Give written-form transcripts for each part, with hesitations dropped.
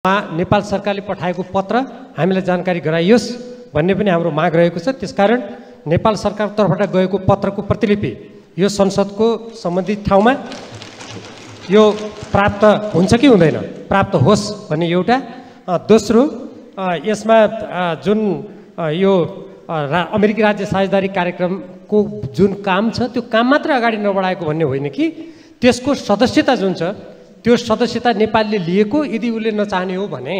नेपाल सरकारले पठाएको पत्र हामीलाई जानकारी गराइयोस् भन्ने पनि हाम्रो माग रहेको छ। त्यसकारण नेपाल सरकारको तर्फबाट गएको पत्रको प्रतिलिपि यो संसदको सम्बन्धित ठाउँमा यो प्राप्त हुन्छ कि हुँदैन, प्राप्त होस् भन्ने एउटा। दोस्रो, यसमा जुन यो अमेरिकी राज्य साझेदारी कार्यक्रमको जुन काम छ त्यो काम मात्र अगाडि नबढाएको भन्ने होइन कि त्यसको सदस्यता जुन छ त्यो सदस्यता नेपालले लिएको यदि उसले नचाहने हो भने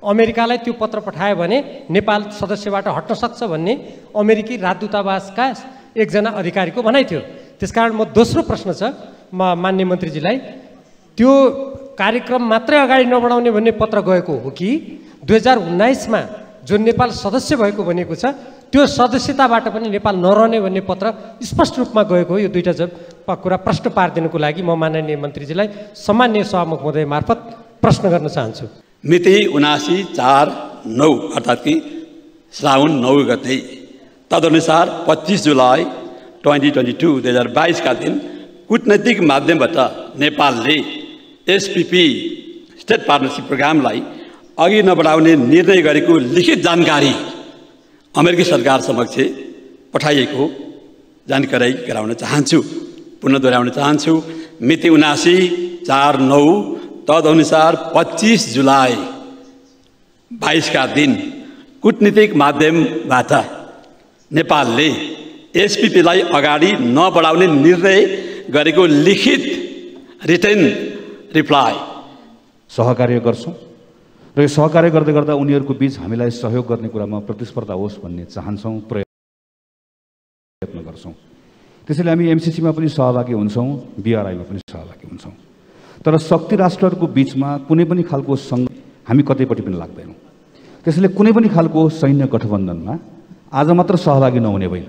अमेरिकालाई त्यो पत्र पठायो भने नेपाल सदस्यबाट हट्न सक्छ भन्ने अमेरिकी राजदूतावासका एकजना अधिकारीको भनाइ थियो। त्यसकारण म दोस्रो प्रश्न छ माननीय मन्त्रीजीलाई, त्यो कार्यक्रम मात्रै अगाडि नबढाउने भन्ने पत्र गएको हो कि 2019 मा जुन नेपाल सदस्य भएको भनेको छ त्यो सदस्यताबाट पनि नेपाल नरहने भन्ने पत्र स्पष्ट रूपमा गएको हो। यो दुईटा कुरा प्रश्न पारिदिनुको लागि म माननीय मन्त्रीजीलाई सम्माननीय सभामुख महोदय मार्फत प्रश्न गर्न चाहन्छु। मिति 79/4/9 अर्थात् कि श्रावण 9 गते तदनुसार 25 जुलाई 2022 का दिन कूटनैतिक माध्यमबाट नेपालले एसपीपी स्टेट पार्टनरशिप प्रोग्रामलाई अघि नबढाउने निर्णय गरेको लिखित जानकारी अमेरिकी सरकार समक्ष पठाइएको जानकारी गराउन चाहन्छु। पुनः दोहोऱ्याउन चाहन्छु। मिति 79/4/9 तदनुसार 25 जुलाई 22 का दिन कूटनीतिक माध्यमबाट नेपालले एसपीपीलाई अगाडि नबढाउने निर्णय गरेको लिखित रिटन रिप्लाई सहकार्य गर्छौं र यो सहकार्य गर्दै गर्दा उनीहरूको बीच हामीलाई सहयोग गर्ने कुरामा प्रतिस्पर्धा होस् भन्ने चाहन्छौं, प्रयत्न गर्छौं। त्यसैले हामी एमसीसीमा पनि सहभागी हुन्छौं, बीआरआईमा पनि सहभागी हुन्छौं। तर शक्ति राष्ट्रहरूको बीचमा कुनै पनि खालको हामी कतैपट्टि पनि लाग्दैनौं। त्यसैले कुनै पनि खालको सैन्य गठबन्धनमा आज मात्र सहभागी नहुने होइन,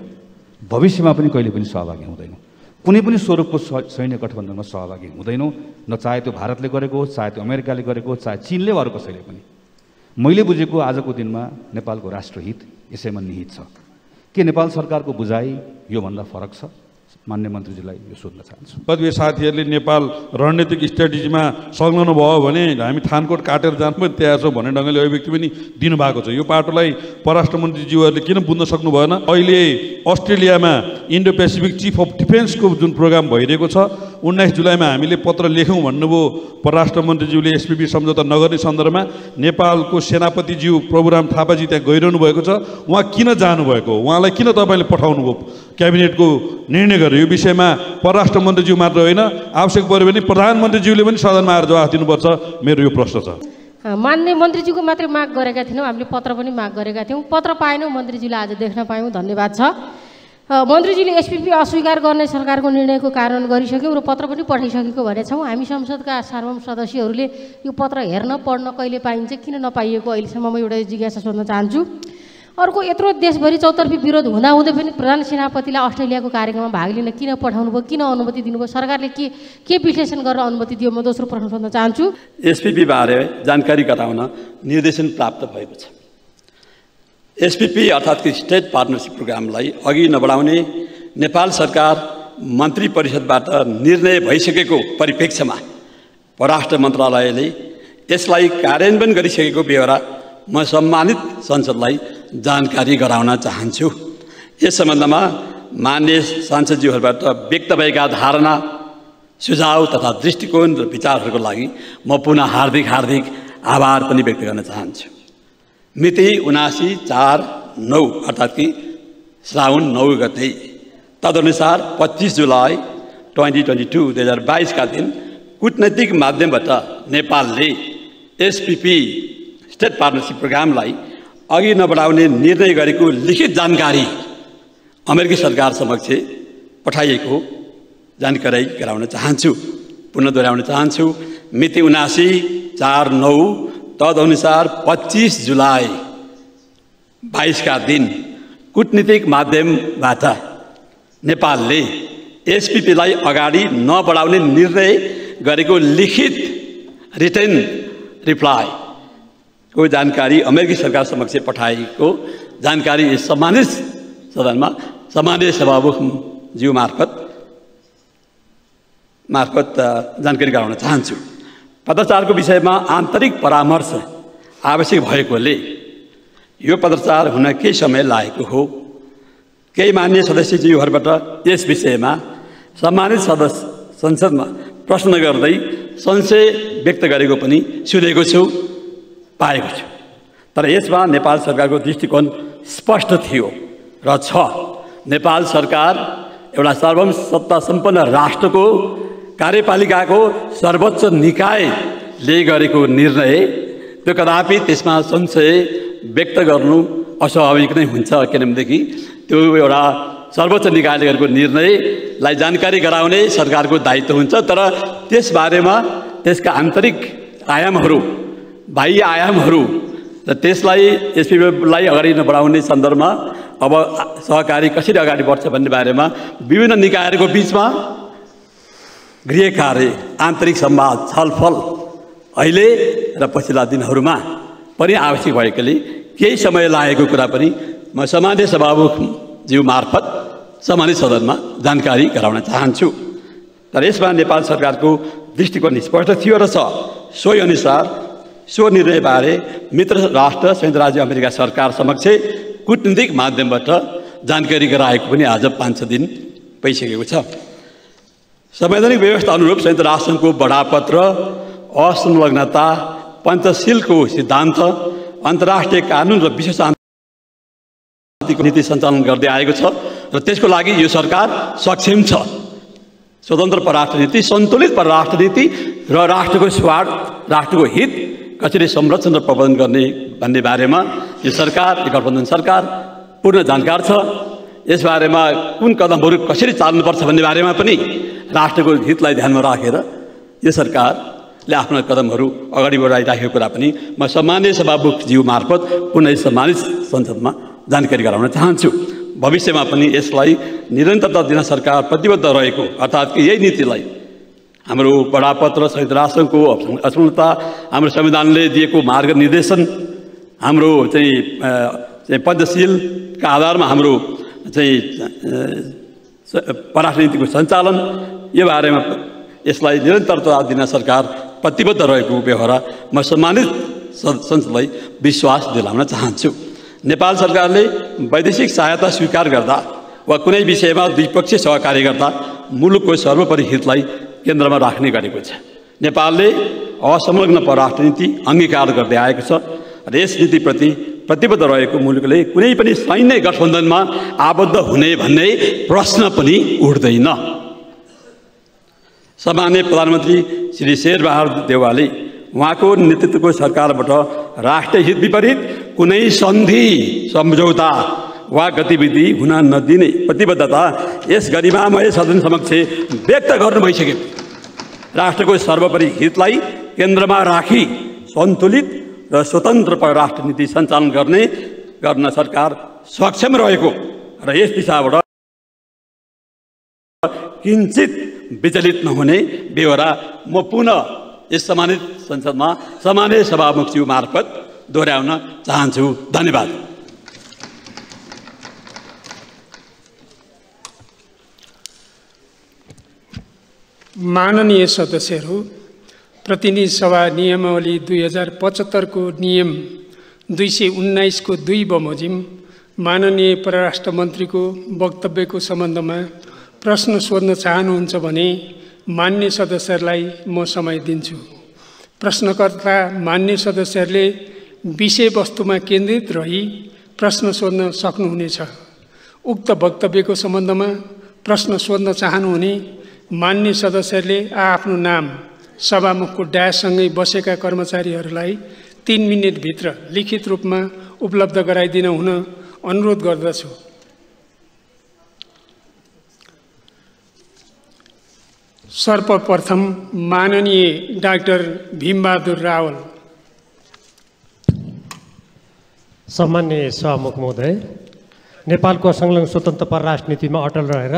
भविष्यमा पनि कहिले पनि सहभागी हुँदैनौं। कुनै पनि स्वरूपको सैन्य गठबन्धनमा सहभागी हुँदैनौं, न चाहे त्यो भारतले गरेको होस्, चाहे त्यो अमेरिकाले गरेको होस्, चाहे चीनले वा अरू कसैले पनि। मैले बुझेको आजको दिनमा नेपालको राष्ट्रहित यसैमा निहित छ। के नेपाल सरकारको बुझाइ योभन्दा फरक छ? मान्य मन्त्रीजीलाई यो सोध्न चाहन्छु। कतिपय साथीहरूले नेपाल रणनीतिक स्ट्राटेजीमा संलग्न भयो भने हामी थानकोट काटेर जान पनि तयार छौँ भन्ने ढङ्गले अभिव्यक्ति पनि दिनुभएको छ। यो पाटोलाई परराष्ट्र मन्त्रीज्यूहरूले किन बुझ्न सक्नु भएन? अहिले अस्ट्रेलियामा इन्डो पेसिफिक चिफ अफ डिफेन्सको जुन प्रोग्राम भइरहेको छ 19 जुलाईमा हामीले पत्र लेख्यौँ भन्नुभयो परराष्ट्र मन्त्रीज्यूले एसपीपी सम्झौता नगर्ने सन्दर्भमा। नेपालको सेनापतिज्यू प्रभुराम थापाजी त्यहाँ गइरहनु भएको छ। उहाँ किन जानुभएको? उहाँलाई किन तपाईँले पठाउनु भयो क्याबिनेटको निर्णय गरेर? यो विषयमा परराष्ट्र मन्त्रीज्यू मात्र होइन, आवश्यक पऱ्यो भने प्रधानमन्त्रीज्यूले पनि सदनमा आएर जवाफ दिनुपर्छ। मेरो यो प्रश्न छ। मान्य मन्त्रीज्यूको मात्रै माग गरेका थिएनौँ, हामीले पत्र पनि माग गरेका थियौँ। पत्र पाएनौँ, मन्त्रीज्यूलाई आज देख्न पायौँ, धन्यवाद छ। मन्त्रीजीले एसपीपी अस्वीकार गर्ने सरकारको निर्णयको कारण गरिसक्यौँ र पत्र पनि पठाइसकेको भनेछौँ। हामी संसदका सार्वभौम सदस्यहरूले यो पत्र हेर्न पढ्न कहिले पाइन्छ, किन नपाइएको अहिलेसम्म म एउटा जिज्ञासा सोध्न चाहन्छु। अर्को, यत्रो देशभरि चौतर्फी विरोध हुँदाहुँदै पनि प्रधान सेनापतिलाई अस्ट्रेलियाको कार्यक्रममा भाग लिन किन पठाउनु भयो, किन अनुमति दिनुभयो? सरकारले के विश्लेषण गरेर अनुमति दियो? म दोस्रो प्रश्न सोध्न चाहन्छु। एसपीपी बारे जानकारी गराउन निर्देशन प्राप्त भएको छ। एसपीपी अर्थात् कि स्टेट पार्टनरशिप प्रोग्रामलाई अघि नबढाउने नेपाल सरकार मन्त्री परिषदबाट निर्णय भइसकेको परिप्रेक्ष्यमा परराष्ट्र मन्त्रालयले यसलाई कार्यान्वयन गरिसकेको बेहोरा म सम्मानित संसदलाई जानकारी गराउन चाहन्छु। यस सम्बन्धमा मान्य सांसदज्यूहरूबाट व्यक्त भएका धारणा, सुझाव तथा दृष्टिकोण र विचारहरूको लागि म पुनः हार्दिक आभार पनि व्यक्त गर्न चाहन्छु। मिति 79/4/9 अर्थात् कि श्रावण 9 गते तदनुसार 25 जुलाई 2022 का दिन कूटनैतिक माध्यमबाट नेपालले एसपीपी स्टेट पार्टनरशिप प्रोग्रामलाई अघि नबढाउने निर्णय गरेको लिखित जानकारी अमेरिकी सरकार समक्ष पठाइएको जानकारी गराउन चाहन्छु। पुनः दोहोऱ्याउन चाहन्छु। मिति 79/4/9 तदनुसार 25 जुलाई 22 का दिन कूटनीतिक माध्यमबाट नेपालले एसपीपीलाई अगाडि नबढाउने निर्णय गरेको लिखित रिटन रिप्लाई को जानकारी अमेरिकी सरकार समक्ष पठाइएको जानकारी सम्मानित सदनमा सम्माननीय सभामुखज्यू मार्फत जानकारी गराउन चाहन्छु। पत्रचारको विषयमा आन्तरिक परामर्श आवश्यक भएकोले यो पत्रचार हुन केही समय लागेको हो। केही मान्य सदस्यज्यूहरूबाट यस विषयमा सम्मानित संसदमा प्रश्न गर्दै संशय व्यक्त गरेको पनि सुनेको छु, पाएको छु। तर यसमा नेपाल सरकारको दृष्टिकोण स्पष्ट थियो र छ। नेपाल सरकार एउटा सार्वभौम सम्पन्न राष्ट्रको कार्यपालिकाको सर्वोच्च निकायले गरेको निर्णय, त्यो कदापि त्यसमा संशय व्यक्त गर्नु अस्वाभाविक नै हुन्छ। किनभनेदेखि त्यो एउटा सर्वोच्च निकायले गरेको निर्णयलाई जानकारी गराउने सरकारको दायित्व हुन्छ। तर त्यसबारेमा त्यसका आन्तरिक आयामहरू, बाह्य आयामहरू र त्यसलाई एसपीलाई अगाडि नबढाउने सन्दर्भमा अब सहकारी कसरी अगाडि बढ्छ भन्ने बारेमा विभिन्न निकायहरूको बिचमा गृह कार्य, आन्तरिक संवाद, छलफल अहिले र पछिल्ला दिनहरूमा पनि आवश्यक भएकोले केही समय लागेको कुरा पनि म सामान्य सभामुखज्यू मार्फत सम्मानित सदनमा जानकारी गराउन चाहन्छु। तर यसमा नेपाल सरकारको दृष्टिकोण स्पष्ट थियो र छ। सोही अनुसार सो निर्णयबारे मित्र राष्ट्र संयुक्त राज्य अमेरिका सरकार समक्ष कूटनीतिक माध्यमबाट जानकारी गराएको पनि आज 5-6 दिन भइसकेको छ। संवैधानिक व्यवस्था अनुरूप संयुक्त राष्ट्रको बडापत्र, असंलग्नता, पञ्चशीलको सिद्धान्त, अन्तर्राष्ट्रिय कानुन र विश्व शान्तिको नीति सञ्चालन गर्दै आएको छ र त्यसको लागि यो सरकार सक्षम छ। स्वतन्त्र परराष्ट्र नीति, सन्तुलित परराष्ट्र नीति र राष्ट्रको स्वार्थ, राष्ट्रको हित कसरी संरक्षण र प्रबन्धन गर्ने भन्ने बारेमा यो सरकार, यो गठबन्धन सरकार पूर्ण जानकार छ। यसबारेमा कुन कदमहरू कसरी चाल्नुपर्छ भन्ने बारेमा पनि राष्ट्रको हितलाई ध्यानमा राखेर यो सरकारले आफ्ना कदमहरू अगाडि बढाइराखेको कुरा पनि म सम्मान्य सभामुखज्यू मार्फत पुनः सम्मानित संसदमा जानकारी गराउन चाहन्छु। भविष्यमा पनि यसलाई निरन्तरता दिन सरकार प्रतिबद्ध रहेको, अर्थात् कि यही नीतिलाई हाम्रो बडापत्र, संयुक्त राष्ट्रको असंलग्नता, हाम्रो संविधानले दिएको मार्ग निर्देशन, हाम्रो चाहिँ पञ्चशीलका आधारमा हाम्रो चाहिँ परराष्ट्र नीतिको सञ्चालन, यो बारेमा यसलाई निरन्तरता दिन सरकार प्रतिबद्ध रहेको व्यवहार म सम्मानित संसदलाई विश्वास दिलाउन चाहन्छु। नेपाल सरकारले वैदेशिक सहायता स्वीकार गर्दा वा कुनै विषयमा द्विपक्षीय सहकार्य गर्दा मुलुकको सर्वोपरि हितलाई केन्द्रमा राख्ने गरेको छ। नेपालले असंलग्न परराष्ट्र नीति अङ्गीकार गर्दै आएको छ र यस नीतिप्रति प्रतिबद्ध रहेको मुलुकले कुनै पनि सैन्य गठबन्धनमा आबद्ध हुने भन्ने प्रश्न पनि उठ्दैन। सम्माननीय प्रधानमन्त्री श्री शेरबहादुर देउवाले उहाँको नेतृत्वको सरकारबाट राष्ट्रिय हित विपरीत कुनै सन्धि, सम्झौता वा गतिविधि हुन नदिने प्रतिबद्धता यस गरिमामय सदन समक्ष व्यक्त गर्नु भइसक्यो। राष्ट्रको सर्वोपरि हितलाई केन्द्रमा राखी सन्तुलित र स्वतन्त्र परराष्ट्र नीति सञ्चालन गर्न सरकार सक्षम रहेको र यस दिशाबाट किञ्चित विचलित नहुने बेहोरा म पुनः यस सम्मानित संसदमा सामान्य सभामुखज्यू मार्फत दोहोऱ्याउन चाहन्छु। धन्यवाद। माननीय सदस्यहरू, प्रतिनिधि सभा नियमावली 2075 को नियम 219 को 2 बमोजिम माननीय परराष्ट्र मन्त्रीको वक्तव्यको सम्बन्धमा प्रश्न सोध्न चाहनुहुन्छ भने मान्य सदस्यहरूलाई म समय दिन्छु। प्रश्नकर्ता मान्य सदस्यहरूले विषयवस्तुमा केन्द्रित रही प्रश्न सोध्न सक्नुहुनेछ। उक्त वक्तव्यको सम्बन्धमा प्रश्न सोध्न चाहनुहुने मान्य सदस्यहरूले आफ्नो नाम सभामुखको डायससँगै बसेका कर्मचारीहरूलाई 3 मिनेटभित्र लिखित रूपमा उपलब्ध गराइदिन हुन अनुरोध गर्दछु। सर्वप्रथम माननीय डाक्टर भीमबहादुर रावल। सम्मान्य सभामुख महोदय, नेपालको संलग्न स्वतन्त्र परराष्ट्र नीतिमा अटल रहेर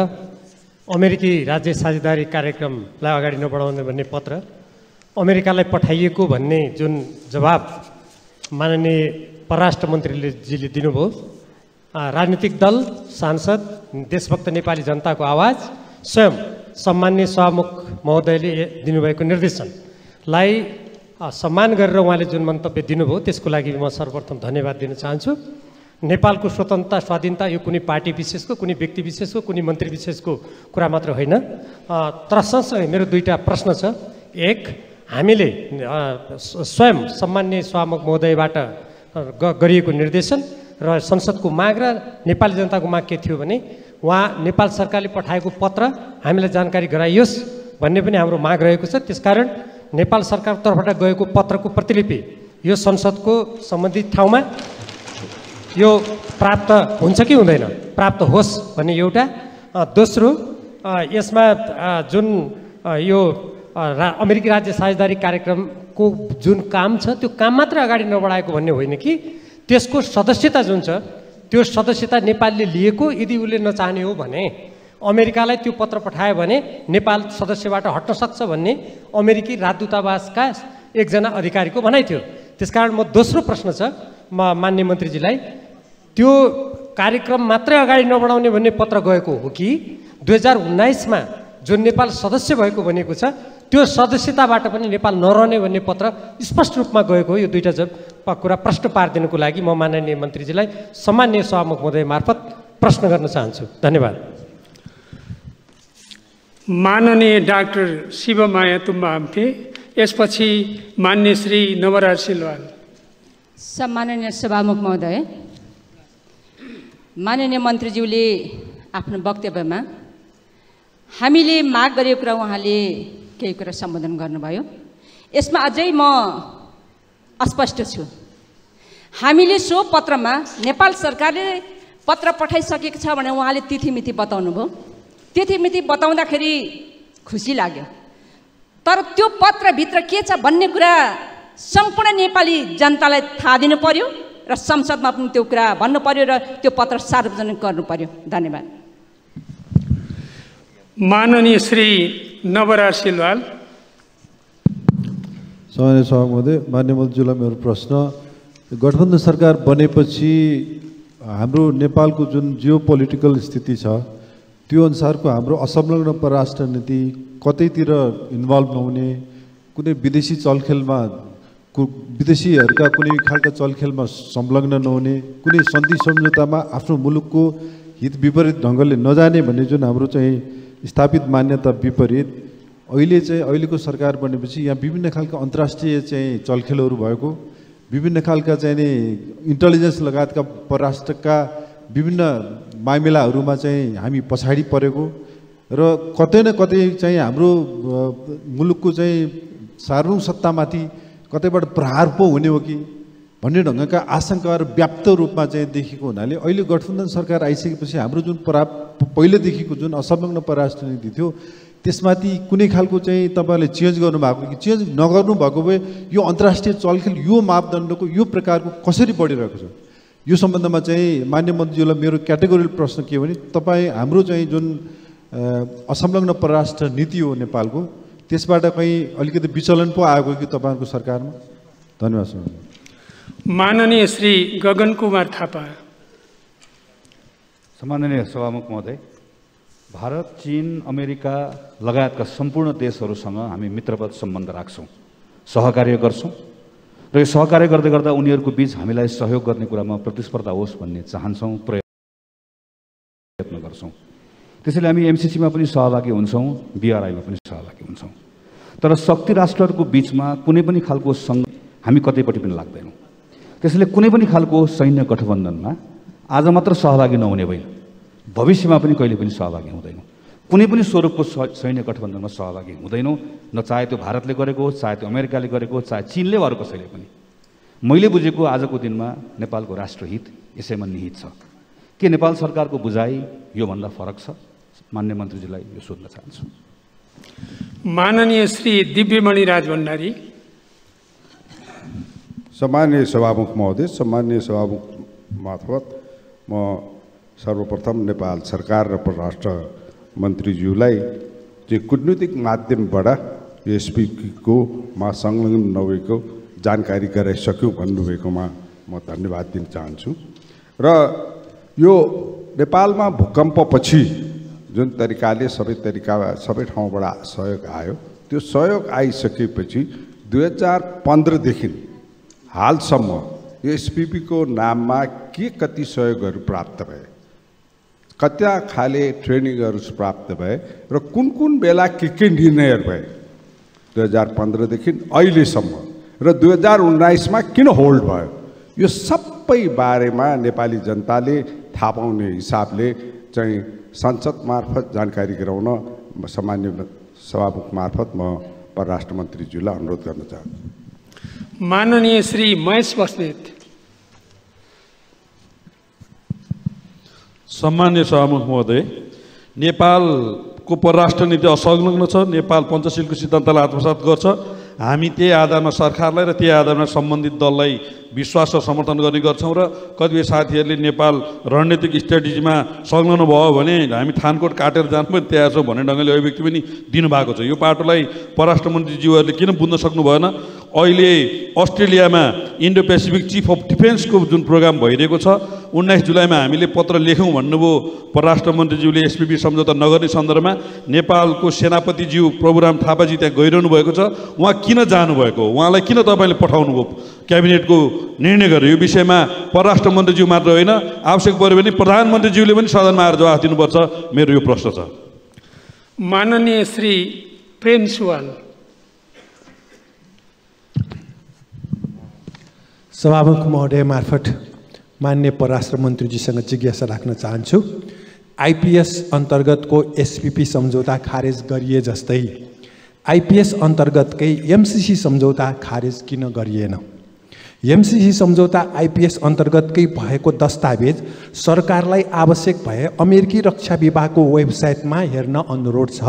अमेरिकी राज्य साझेदारी कार्यक्रमलाई अगाडि नबढाउने भन्ने पत्र अमेरिकालाई पठाइएको भन्ने जुन जवाब माननीय परराष्ट्र मन्त्रीजीले दिनुभयो, राजनीतिक दल, सांसद, देशभक्त नेपाली जनताको आवाज, स्वयं सम्मान्य सभामुख महोदयले दिनुभएको निर्देशन सम्मान गरेर उहाँले जुन मन्तव्य दिनुभयो त्यसको लागि म सर्वप्रथम धन्यवाद दिन चाहन्छु। नेपालको स्वतन्त्रता स्वाधीनता यो कुनै पार्टी विशेषको, कुनै व्यक्ति विशेषको, कुनै मन्त्री विशेषको कुरा मात्र होइन। तर सँगसँगै मेरो दुईवटा प्रश्न छ। एक, हामीले स्वयं सम्माननीय सभामुख महोदयबाट गरिएको निर्देशन र संसदको माग र नेपाली जनताको माग के थियो भने उहाँ नेपाल सरकारले पठाएको पत्र हामीलाई जानकारी गराइयोस् भन्ने पनि हाम्रो माग रहेको छ। त्यसकारण नेपाल सरकारको तर्फबाट गएको पत्रको प्रतिलिपि यो संसदको सम्बन्धित ठाउँमा यो प्राप्त हुन्छ कि हुँदैन, प्राप्त होस् भन्ने एउटा। दोस्रो, यसमा जुन यो अमेरिकी राज्य साझेदारी कार्यक्रमको जुन काम छ त्यो काम मात्र अगाडि नबढाएको भन्ने होइन कि त्यसको सदस्यता जुन छ त्यो सदस्यता नेपालले लिएको यदि उसले नचाहने हो भने अमेरिकालाई त्यो पत्र पठायो भने नेपाल सदस्यबाट हट्न सक्छ भन्ने अमेरिकी राजदूतावासका एकजना अधिकारीको भनाइ थियो। त्यसकारण म दोस्रो प्रश्न छ म माननीय मन्त्रीजीलाई, त्यो कार्यक्रम मात्रै अगाडि नबढाउने भन्ने पत्र गएको हो कि 2019मा जुन नेपाल सदस्य भएको भनेको छ त्यो सदस्यताबाट पनि नेपाल नरहने भन्ने पत्र स्पष्ट रूपमा गएको हो? यो दुईवटा कुरा प्रश्न पारिदिनुको लागि म माननीय मन्त्रीजीलाई सम्माननीय सभामुख महोदय मार्फत प्रश्न गर्न चाहन्छु। धन्यवाद। माननीय डाक्टर शिवमाया तुम्बा आम्टे, यसपछि मान्य श्री नवराज सिलवाल। सम्माननीय सभामुख महोदय, माननीय मन्त्रीज्यूले आफ्नो वक्तव्यमा हामीले माग गरेको कुरा उहाँले केही कुरा सम्बोधन गर्नुभयो। यसमा अझै म अस्पष्ट छु। हामीले सो पत्रमा नेपाल सरकारले पत्र पठाइसकेको छ भने उहाँले तिथिमिति बताउनुभयो। तिथिमिति बताउँदाखेरि खुसी लाग्यो, तर त्यो पत्रभित्र के छ भन्ने कुरा सम्पूर्ण नेपाली जनतालाई थाहा दिनु पर्यो र संसदमा पनि त्यो कुरा भन्नु पर्यो र त्यो पत्र सार्वजनिक गर्नु पर्यो। धन्यवाद। माननीय श्री नवराज सिलवाल। सम्माननीय सभामुख महोदय, मान्य मन्त्रीज्यूलाई मेरो प्रश्न, गठबन्धन सरकार बनेपछि हाम्रो नेपालको जुन जियो पोलिटिकल स्थिति छ त्यो अनुसारको हाम्रो असंलग्न परराष्ट्र नीति कतैतिर इन्भल्भ नहुने, कुनै विदेशी चलखेलमा विदेशीहरूका कुनै खालका चलखेलमा संलग्न नहुने, कुनै सन्धि सम्झौतामा आफ्नो मुलुकको हित विपरीत ढङ्गले नजाने भन्ने जुन हाम्रो चाहिँ स्थापित मान्यता विपरीत अहिलेको सरकार बनेपछि यहाँ विभिन्न खालका अन्तर्राष्ट्रिय चाहिँ चलखेलहरू भएको, विभिन्न खालका चाहिँ नि इन्टेलिजेन्स लगायतका परराष्ट्रका विभिन्न मामिलाहरूमा चाहिँ हामी पछाडि परेको र कतै न कतै चाहिँ हाम्रो मुलुकको चाहिँ सार्वभौम सत्तामाथि कतैबाट प्रहार पो हुने हो कि भन्ने ढङ्गका आशंकाहरू व्याप्त रूपमा चाहिँ देखेको हुनाले अहिले गठबन्धन सरकार आइसकेपछि हाम्रो जुन पहिलेदेखिको जुन असंलग्न परराष्ट्र नीति थियो त्यसमाथि कुनै खालको चाहिँ तपाईँले चेन्ज गर्नुभएको कि चेन्ज नगर्नु भएको भए यो अन्तर्राष्ट्रिय चलखेल यो मापदण्डको यो प्रकारको कसरी बढिरहेको छ, यो सम्बन्धमा चाहिँ मान्य मन्त्रीज्यूलाई मेरो क्याटेगोरियल प्रश्न के हो भने तपाईँ हाम्रो चाहिँ जुन असंलग्न परराष्ट्र नीति हो नेपालको त्यसबाट कहीँ अलिकति विचलन पो आएको कि तपाईँहरूको सरकारमा? धन्यवाद सर। माननीय श्री गगन कुमार थापा। सम्माननीय सभामुख महोदय, भारत, चीन, अमेरिका लगायतका सम्पूर्ण देशहरूसँग हामी मित्रवत सम्बन्ध राख्छौँ, सहकार्य गर्छौँ र यो सहकार्य गर्दै गर्दा उनीहरूको बीच हामीलाई सहयोग गर्ने कुरामा प्रतिस्पर्धा होस् भन्ने चाहन्छौँ, प्रयत्न गर्छौँ। त्यसैले हामी एमसिसीमा पनि सहभागी हुन्छौँ, बिआरआईमा पनि सहभागी हुन्छौँ। तर शक्ति राष्ट्रहरूको बिचमा कुनै पनि खालको हामी कतैपट्टि पनि लाग्दैनौँ। त्यसैले कुनै पनि खालको सैन्य गठबन्धनमा आज मात्र सहभागी नहुने होइन, भविष्यमा पनि कहिले पनि सहभागी हुँदैनौँ। कुनै पनि स्वरूपको सैन्य गठबन्धनमा सहभागी हुँदैनौँ, न चाहे त्यो भारतले गरेको होस्, चाहे त्यो अमेरिकाले गरेको होस्, चाहे चीनले वा अरू कसैले पनि। मैले बुझेको आजको दिनमा नेपालको राष्ट्रहित यसैमा निहित छ। के नेपाल सरकारको बुझाइ योभन्दा फरक छ? मान्य मन्त्रीजीलाई यो सोध्न चाहन्छु। माननीय श्री दिव्यमणि राज भण्डारी। सम्माननीय सभामुख महोदय, सम्माननीय सभामुख मार्फत म सर्वप्रथम नेपाल सरकार र परराष्ट्र मन्त्रीज्यूलाई चाहिँ कूटनीतिक माध्यमबाट एसपीको मा संलग्न नभएको जानकारी गराइसक्यो भन्नुभएकोमा म धन्यवाद दिन चाहन्छु। र यो नेपालमा भूकम्पपछि जुन तरिकाले सबै ठाउँबाट सहयोग आयो, त्यो सहयोग आइसकेपछि 2015 देखि हालसम्म यो एसपीपी को नाममा के कति सहयोगहरू प्राप्त भए, कता खाले ट्रेनिङहरू प्राप्त भए र कुन बेला के निर्णयहरू भए 2015 देखि अहिलेसम्म र 2019 मा किन होल्ड भयो, यो सबै बारेमा नेपाली जनताले थाहा पाउने हिसाबले चाहिँ संसद मार्फत जानकारी गराउन सामान्य सभामुख मार्फत म परराष्ट्र मन्त्रीज्यूलाई अनुरोध गर्न चाहन्छु। माननीय श्री महेश बस्नेत। सम्मान्य सभामुख महोदय, नेपालको परराष्ट्र नीति असंलग्न छ। नेपाल पञ्चशीलको सिद्धान्तलाई आत्मसात गर्छ। हामी त्यही आधारमा सरकारलाई र त्यही आधारमा सम्बन्धित दललाई विश्वास र समर्थन गर्ने गर्छौँ र कतिपय साथीहरूले नेपाल रणनीतिक स्ट्राटेजीमा संलग्न भयो भने हामी थानकोट काटेर जानु पनि तयार छौँ भन्ने ढङ्गले अभिव्यक्ति पनि दिनुभएको छ। यो पाटोलाई परराष्ट्र मन्त्रीज्यूहरूले किन बुझ्न सक्नु भएन? अहिले अस्ट्रेलियामा इन्डो पेसिफिक चिफ अफ डिफेन्सको जुन प्रोग्राम भइरहेको छ, 19 जुलाईमा हामीले पत्र लेख्यौँ भन्नुभयो परराष्ट्र मन्त्रीज्यूले एसपीपी सम्झौता नगर्ने सन्दर्भमा। नेपालको सेनापतिज्यू प्रभुराम थापाजी त्यहाँ गइरहनु भएको छ। उहाँ किन जानुभएको, उहाँलाई किन तपाईँले पठाउनु भयो क्याबिनेटको निर्णय गरेर? यो विषयमा परराष्ट्र मन्त्रीज्यू मात्र होइन, आवश्यक पऱ्यो भने प्रधानमन्त्रीज्यूले पनि सदनमा आएर जवाफ दिनुपर्छ। मेरो यो प्रश्न छ। माननीय श्री प्रेम सुवाल। सभामुख महोदय मार्फत मान्य परराष्ट्र मन्त्रीजीसँग जिज्ञासा राख्न चाहन्छु। आइपीएस अन्तर्गतको एसपीपी सम्झौता खारेज गरिए जस्तै आइपीएस अन्तर्गतकै एमसीसी सम्झौता खारेज किन गरिएन? एमसीसी सम्झौता आइपीएस अन्तर्गतकै भएको दस्तावेज सरकारलाई आवश्यक भए अमेरिकी रक्षा विभागको वेबसाइटमा हेर्न अनुरोध छ,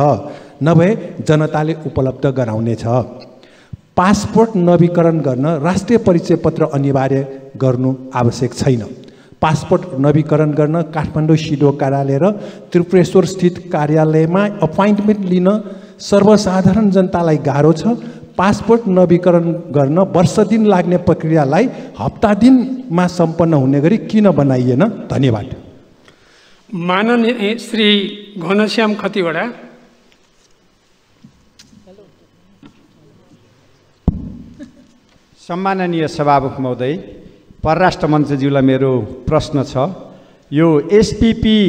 नभए जनताले उपलब्ध गराउनेछ। पासपोर्ट नवीकरण गर्न राष्ट्रिय परिचय पत्र अनिवार्य गर्नु आवश्यक छैन। पासपोर्ट नवीकरण गर्न काठमाडौँ सिडो कार्यालय र त्रिपुरेश्वर स्थित कार्यालयमा अपोइन्टमेन्ट लिन सर्वसाधारण जनतालाई गाह्रो छ। पासपोर्ट नवीकरण गर्न वर्ष दिन लाग्ने प्रक्रियालाई हप्ता दिनमा सम्पन्न हुने गरी किन बनाइएन? धन्यवाद। माननीय श्री घनश्याम खतिवडा। सम्माननीय सभामुख महोदय, परराष्ट्र मन्त्रीज्यूलाई मेरो प्रश्न छ। यो एसपीपी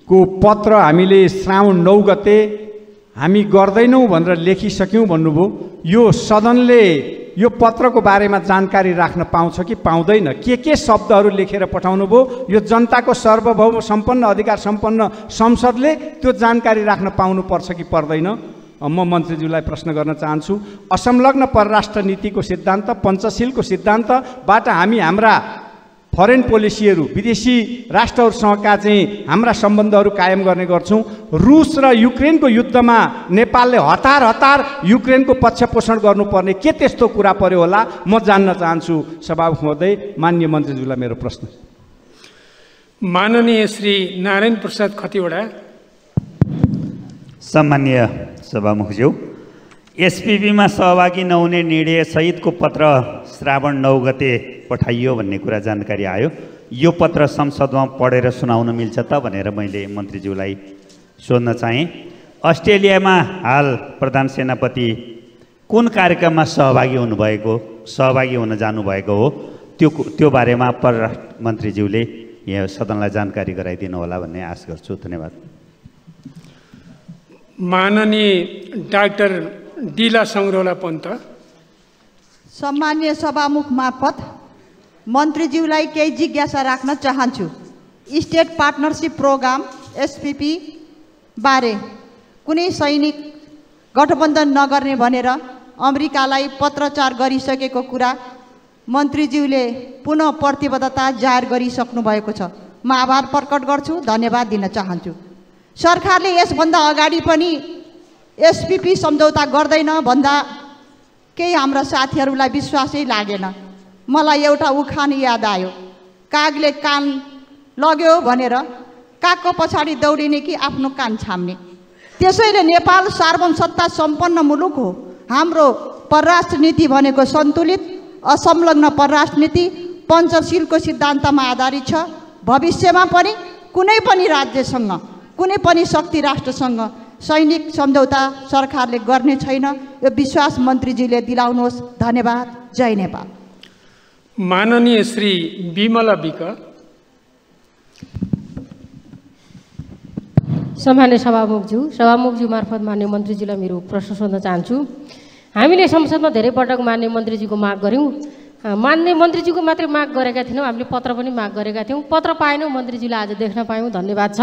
को पत्र हामीले श्रावण 9 गते हामी गर्दैनौँ भनेर लेखिसक्यौँ भन्नुभयो। यो सदनले यो पत्रको बारेमा जानकारी राख्न पाउँछ कि पाउँदैन? के शब्दहरू लेखेर पठाउनु भयो? यो जनताको सार्वभौम सम्पन्न अधिकार सम्पन्न संसदले त्यो जानकारी राख्न पाउनुपर्छ कि पर्दैन? म मन्त्रीज्यूलाई प्रश्न गर्न चाहन्छु। असंलग्न परराष्ट्र नीतिको सिद्धान्त, पञ्चशीलको सिद्धान्तबाट हामी हाम्रा फरेन पोलिसीहरू विदेशी राष्ट्रहरूसँगका चाहिँ हाम्रा सम्बन्धहरू कायम गर्ने गर्छौँ। रुस र युक्रेनको युद्धमा नेपालले हतार युक्रेनको पक्ष पोषण गर्नुपर्ने के त्यस्तो कुरा पर्यो होला? म जान्न चाहन्छु सभामुख महोदय। माननीय मन्त्रीज्यूलाई मेरो प्रश्न। माननीय श्री नारायण प्रसाद खतिवडा। सम्मान्य सभामुखज्यू, एसपीपीमा सहभागी नहुने निर्णय सहितको पत्र श्रावण 9 गते पठाइयो भन्ने कुरा जानकारी आयो। यो पत्र संसदमा पढेर सुनाउन मिल्छ त भनेर मैले मन्त्रीज्यूलाई सोध्न चाहेँ। अस्ट्रेलियामा हाल प्रधान सेनापति कुन कार्यक्रममा सहभागी हुन जानुभएको हो? त्यो बारेमा परराष्ट्र मन्त्रीज्यूले यहाँ सदनलाई जानकारी गराइदिनु होला भन्ने आश गर्छु। धन्यवाद। माननीय डाक्टर डिला सङ्ग्रौला पन्त। सम्मान्य सभामुख मार्फत मन्त्रीज्यूलाई केही जिज्ञासा राख्न चाहन्छु। स्टेट पार्टनरसिप प्रोग्राम एसपीपी बारे कुनै सैनिक गठबन्धन नगर्ने भनेर अमेरिकालाई पत्रचार गरिसकेको कुरा मन्त्रीज्यूले पुनः प्रतिबद्धता जाहेर गरिसक्नु भएको छ। म आभार प्रकट गर्छु, धन्यवाद दिन चाहन्छु। सरकारले यसभन्दा अगाडि पनि एसपीपी सम्झौता गर्दैन भन्दा केही हाम्रा साथीहरूलाई विश्वासै लागेन। मलाई एउटा उखान याद आयो, कागले कान लग्यो भनेर कागको पछाडि दौडिने कि आफ्नो कान छाम्ने। त्यसैले नेपाल सार्वभौम सत्ता सम्पन्न मुलुक हो। हाम्रो परराष्ट्र नीति भनेको सन्तुलित असंलग्न परराष्ट्र नीति पञ्चशीलको सिद्धान्तमा आधारित छ। भविष्यमा पनि कुनै पनि राज्यसँग, कुनै पनि शक्ति राष्ट्रसँग सैनिक सम्झौता सरकारले गर्ने छैन, यो विश्वास मन्त्रीजीले दिलाउनुहोस्। धन्यवाद। जय नेपाल। माननीय श्री विमला विक। सम्मान्य सभामुखज्यू मार्फत मान्य मन्त्रीजीलाई मेरो प्रश्न सोध्न चाहन्छु। हामीले संसदमा धेरै पटक मान्य मन्त्रीजीको माग गऱ्यौँ। मान्य मन्त्रीजीको मात्रै माग गरेका थिएनौँ, हामीले पत्र पनि माग गरेका थियौँ। पत्र पाएनौँ, मन्त्रीजीलाई आज देख्न पायौँ, धन्यवाद छ।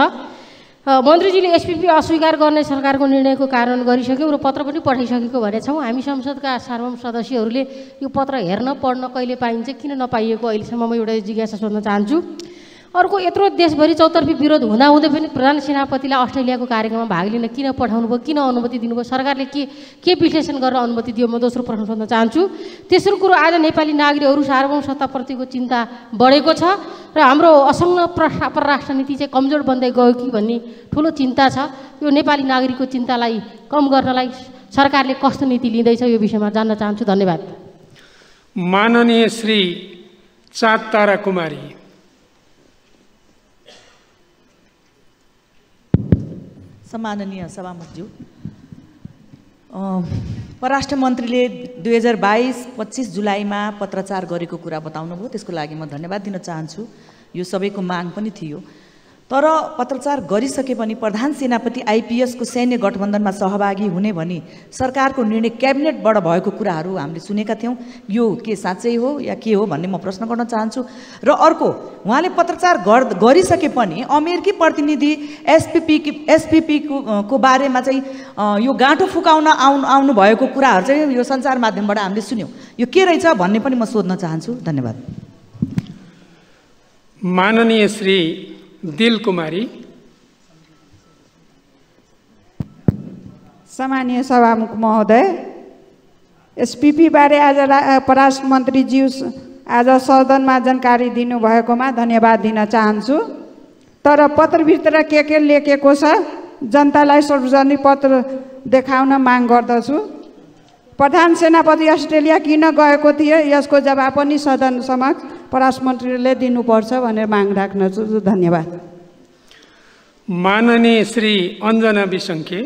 मन्त्रीजीले एसपिपी अस्वीकार गर्ने सरकारको निर्णयको कारण गरिसक्यौँ र पत्र पनि पठाइसकेको भनेछौँ। हामी संसदका सार्वभौम सदस्यहरूले यो पत्र हेर्न पढ्न कहिले पाइन्छ, किन नपाइएको अहिलेसम्म म एउटा जिज्ञासा सोध्न चाहन्छु। अर्को, यत्रो देशभरि चौतर्फी विरोध हुँदाहुँदै पनि प्रधान सेनापतिलाई अस्ट्रेलियाको कार्यक्रममा भाग लिन किन पठाउनु भयो, किन अनुमति दिनुभयो, सरकारले के विश्लेषण गरेर अनुमति दियो, म दोस्रो प्रश्न सोध्न चाहन्छु। तेस्रो कुरो, आज नेपाली नागरिकहरू सार्वभौम सत्ताप्रतिको चिन्ता बढेको छ र हाम्रो असंलग्न परराष्ट्र नीति चाहिँ कमजोर बन्दै गयो कि भन्ने ठुलो चिन्ता छ। यो नेपाली नागरिकको चिन्तालाई कम गर्नलाई सरकारले कस्तो नीति लिँदैछ, यो विषयमा जान्न चाहन्छु। धन्यवाद। माननीय श्री चाँद तारा कुमारी। सम्माननीय सभामुखज्यू, परराष्ट्र मन्त्रीले 2022-25 जुलाईमा पत्रचार गरेको कुरा बताउनुभयो, त्यसको लागि म धन्यवाद दिन चाहन्छु। यो सबैको माग पनि थियो। तर पत्रचार गरिसके पनि प्रधान सेनापति आइपिएसको सैन्य गठबन्धनमा सहभागी हुने भनी सरकारको निर्णय क्याबिनेटबाट भएको कुराहरू हामीले सुनेका थियौँ। यो के साँच्चै हो या के हो भन्ने म प्रश्न गर्न चाहन्छु। र अर्को, उहाँले पत्रचार गरिसके पनि अमेरिकी प्रतिनिधि एसपिपी को बारेमा चाहिँ यो गाँठो फुकाउन आउनु भएको कुराहरू चाहिँ यो सञ्चार माध्यमबाट हामीले सुन्यौँ। यो के रहेछ भन्ने पनि म सोध्न चाहन्छु। धन्यवाद। माननीय श्री दिल कुमारी। सम्मानीय सभामुख महोदय, एसपिपी बारे आज परराष्ट्र मन्त्रीज्यू आज सदनमा जानकारी दिनुभएकोमा धन्यवाद दिन चाहन्छु। तर पत्रभित्र के लेखेको छ जनतालाई सार्वजनिक पत्र देखाउन माग गर्दछु। प्रधान सेनापति अस्ट्रेलिया किन गएको थिए, यसको जवाब पनि सदन समक्ष परराष्ट्र मन्त्रीले दिनुपर्छ भनेर माग राख्दछु। धन्यवाद। माननीय श्री अञ्जना बिसङ्खे।